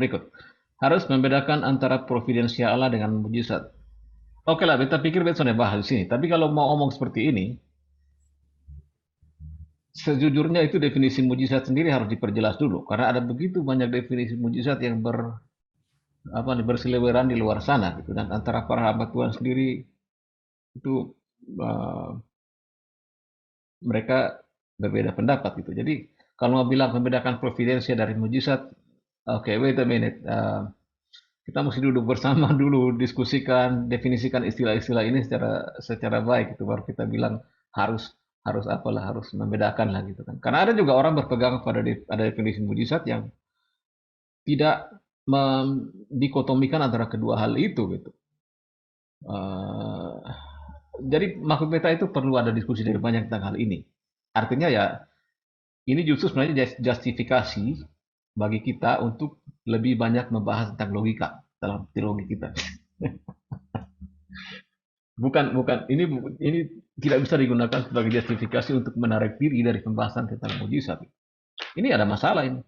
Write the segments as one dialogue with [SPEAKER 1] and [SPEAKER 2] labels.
[SPEAKER 1] berikut. Harus membedakan antara providensia Allah dengan mujizat. Oke lah, beta pikir beta sudah bahas di sini. Tapi kalau mau ngomong seperti ini, sejujurnya itu definisi mujizat sendiri harus diperjelas dulu. Karena ada begitu banyak definisi mujizat yang berseliweran di luar sana gitu. Dan antara para hamba Tuhan sendiri itu uh, mereka berbeda pendapat gitu. Jadi kalau mau bilang membedakan providensia dari mujizat, oke, wait a minute. Kita mesti duduk bersama dulu, diskusikan, definisikan istilah-istilah ini secara baik itu baru kita bilang harus harus membedakan lah gitu kan. Karena ada juga orang berpegang pada ada definisi mujizat yang tidak dikotomikan antara kedua hal itu gitu. Uh, jadi maksud beta itu perlu ada diskusi dari banyak tentang hal ini. Artinya ya ini justru sebenarnya justifikasi bagi kita untuk lebih banyak membahas tentang logika dalam teologi kita. Bukan ini tidak bisa digunakan sebagai justifikasi untuk menarik diri dari pembahasan tentang mujizat. Ini ada masalah ini.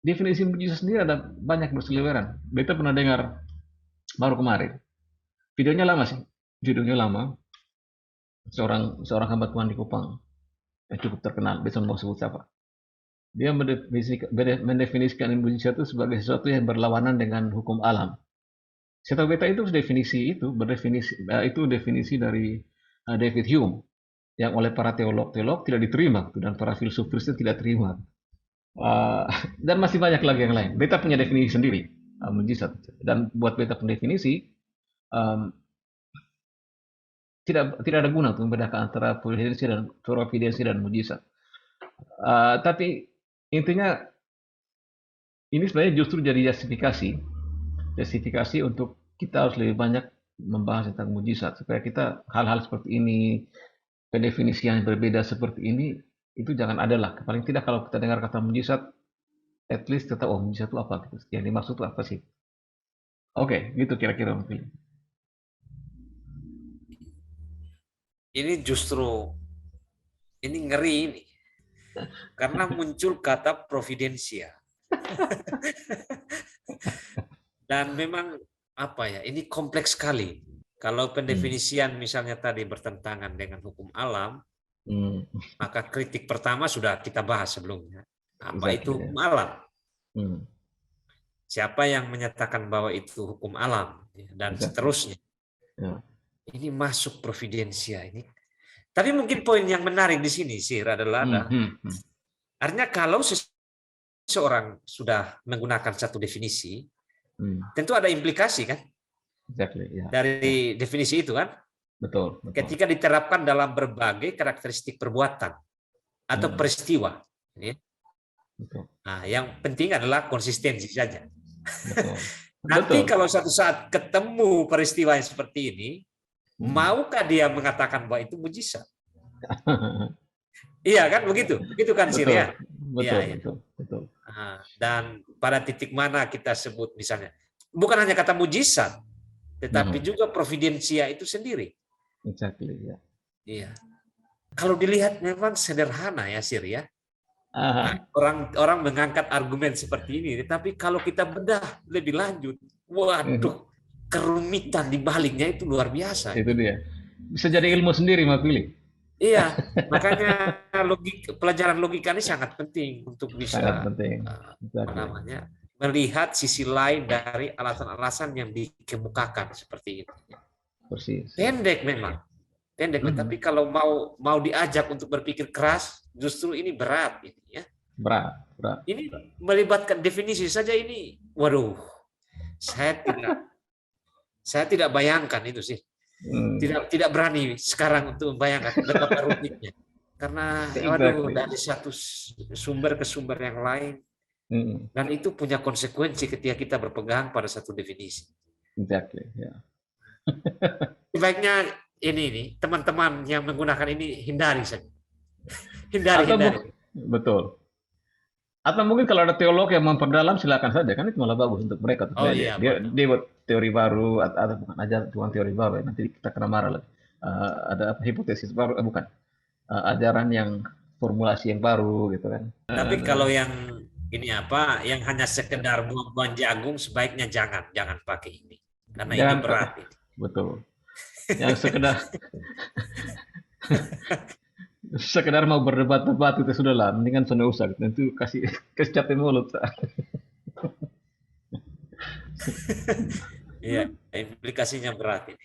[SPEAKER 1] Definisi mujizat sendiri ada banyak berseliweran. Beta pernah dengar baru kemarin. Videonya lama sih. Videonya lama. Seorang hamba Tuhan di Kupang yang cukup terkenal. Beta mau sebut siapa. Dia mendefinisikan mujizat itu sebagai sesuatu yang berlawanan dengan hukum alam. Setahu beta itu definisi itu itu definisi dari David Hume yang oleh para teolog tidak diterima dan para filsuf Kristen tidak terima. Dan masih banyak lagi yang lain. Beta punya definisi sendiri mujizat dan buat beta pun definisi um, tidak ada guna untuk membedakan antara providensi dan mujizat. Tapi intinya ini sebenarnya justru jadi justifikasi untuk kita harus lebih banyak membahas tentang mujizat supaya kita hal-hal seperti ini, pendefinisian yang berbeda seperti ini itu jangan ada lah. Paling tidak kalau kita dengar kata mujizat, at least kita tahu mujizat itu apa gitu. Yang dimaksud itu apa sih? Oke, gitu kira-kira mungkin.
[SPEAKER 2] Ini justru ini ngeri ini. Karena muncul kata providensia. Dan memang apa ya, ini kompleks sekali. Kalau pendefinisian misalnya tadi bertentangan dengan hukum alam, maka kritik pertama sudah kita bahas sebelumnya. Apa itu hukum alam? Siapa yang menyatakan bahwa itu hukum alam dan seterusnya. Ini masuk providensia ini. Tapi mungkin poin yang menarik di sini sih adalah artinya kalau seseorang sudah menggunakan satu definisi, tentu ada implikasi kan dari definisi itu kan.
[SPEAKER 1] Betul.
[SPEAKER 2] Ketika diterapkan dalam berbagai karakteristik perbuatan atau peristiwa. Nah, yang penting adalah konsistensi saja. Nanti kalau suatu saat ketemu peristiwa yang seperti ini, maukah dia mengatakan bahwa itu mujizat? Iya kan begitu, begitu kan Sir ya.
[SPEAKER 1] Betul.
[SPEAKER 2] Dan pada titik mana kita sebut misalnya, bukan hanya kata mujizat, tetapi juga providensia itu sendiri.
[SPEAKER 1] Exactly, ya.
[SPEAKER 2] Iya. Kalau dilihat memang sederhana ya Sir ya. Orang mengangkat argumen seperti ini, tapi kalau kita bedah lebih lanjut, waduh, kerumitan di baliknya itu luar biasa.
[SPEAKER 1] Itu dia. Bisa jadi ilmu sendiri, Mas Pilih.
[SPEAKER 2] Iya, makanya pelajaran logika ini sangat penting untuk bisa melihat sisi lain dari alasan-alasan yang dikemukakan seperti itu.
[SPEAKER 1] Persis.
[SPEAKER 2] Pendek memang, tapi kalau mau diajak untuk berpikir keras, justru ini berat ini ya.
[SPEAKER 1] Berat.
[SPEAKER 2] Ini melibatkan definisi saja ini, waduh, saya tidak bayangkan itu sih. Tidak berani sekarang untuk membayangkan betapa rumitnya. Karena dari satu sumber ke sumber yang lain. Dan itu punya konsekuensi ketika kita berpegang pada satu definisi.
[SPEAKER 1] Exactly, ya.
[SPEAKER 2] Sebaiknya ini teman-teman yang menggunakan ini hindari saja. Hindari.
[SPEAKER 1] Betul. Atau mungkin kalau ada teolog yang memperdalam silakan saja, kan itu malah bagus untuk mereka. Dia buat teori baru atau bukan aja cuma teori baru, nanti kita kena marah lagi. Ada hipotesis baru, bukan ajaran yang formulasi yang baru gitu kan.
[SPEAKER 2] Tapi kalau yang ini apa yang hanya sekedar buang-buang jagung sebaiknya jangan pakai ini karena
[SPEAKER 1] Jangan
[SPEAKER 2] ini berat.
[SPEAKER 1] Betul. Yang sekedar mau berdebat-debat itu sudahlah, mendingan sana usah. Itu kasih capek mulut.
[SPEAKER 2] Iya, implikasinya berat ini.